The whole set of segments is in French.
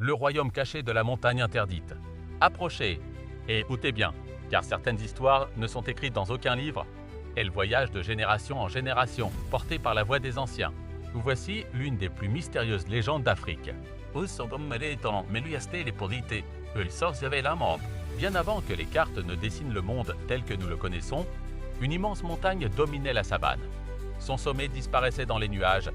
le royaume caché de la montagne interdite. Approchez et écoutez bien, car certaines histoires ne sont écrites dans aucun livre. Elles voyagent de génération en génération, portées par la voix des anciens. Voici l'une des plus mystérieuses légendes d'Afrique. Bien avant que les cartes ne dessinent le monde tel que nous le connaissons, une immense montagne dominait la savane. Son sommet disparaissait dans les nuages.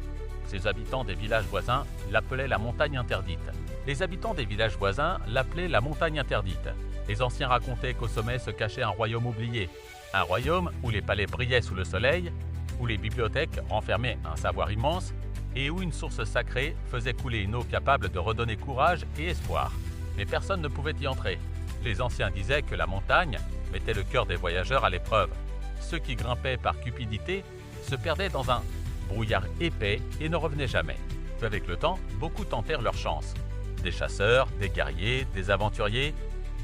Ses habitants des villages voisins l'appelaient la montagne interdite. Les habitants des villages voisins l'appelaient la montagne interdite. Les anciens racontaient qu'au sommet se cachait un royaume oublié. Un royaume où les palais brillaient sous le soleil, où les bibliothèques renfermaient un savoir immense et où une source sacrée faisait couler une eau capable de redonner courage et espoir. Mais personne ne pouvait y entrer. Les anciens disaient que la montagne mettait le cœur des voyageurs à l'épreuve. Ceux qui grimpaient par cupidité se perdaient dans un brouillard épais et ne revenaient jamais. Avec le temps, beaucoup tentèrent leur chance. Des chasseurs, des guerriers, des aventuriers,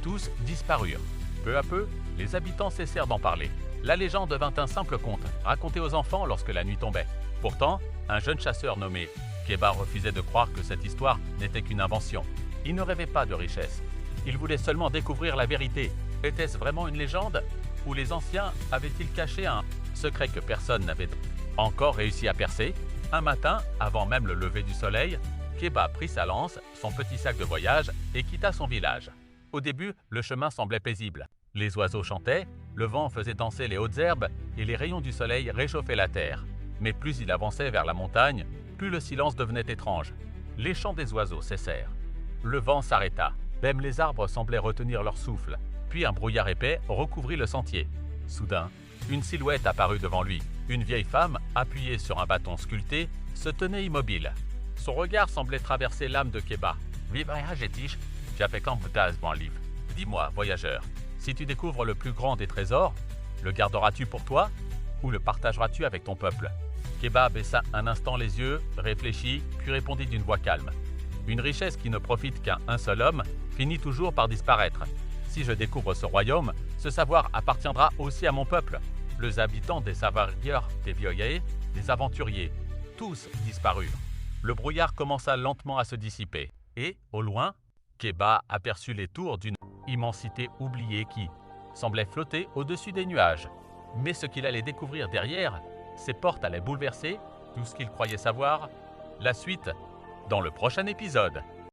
tous disparurent. Peu à peu, les habitants cessèrent d'en parler. La légende devint un simple conte, raconté aux enfants lorsque la nuit tombait. Pourtant, un jeune chasseur nommé Kéba refusait de croire que cette histoire n'était qu'une invention. Il ne rêvait pas de richesse. Il voulait seulement découvrir la vérité. Était-ce vraiment une légende? Ou les anciens avaient-ils caché un secret que personne n'avait encore réussi à percer? Un matin, avant même le lever du soleil, Kéba prit sa lance, son petit sac de voyage et quitta son village. Au début, le chemin semblait paisible. Les oiseaux chantaient, le vent faisait danser les hautes herbes et les rayons du soleil réchauffaient la terre. Mais plus il avançait vers la montagne, plus le silence devenait étrange. Les chants des oiseaux cessèrent. Le vent s'arrêta. Même les arbres semblaient retenir leur souffle. Puis un brouillard épais recouvrit le sentier. Soudain, une silhouette apparut devant lui. Une vieille femme, appuyée sur un bâton sculpté, se tenait immobile. Son regard semblait traverser l'âme de Kéba. Dis-moi, voyageur, si tu découvres le plus grand des trésors, le garderas-tu pour toi ou le partageras-tu avec ton peuple? Kéba baissa un instant les yeux, réfléchit, puis répondit d'une voix calme. Une richesse qui ne profite qu'à un seul homme finit toujours par disparaître. Si je découvre ce royaume, ce savoir appartiendra aussi à mon peuple. Les habitants des Savarieurs, des Vioyae, des aventuriers, tous disparurent. Le brouillard commença lentement à se dissiper. Et, au loin, Kéba aperçut les tours d'une immensité oubliée qui semblait flotter au-dessus des nuages. Mais ce qu'il allait découvrir derrière, ces portes allaient bouleverser tout ce qu'il croyait savoir. La suite, dans le prochain épisode.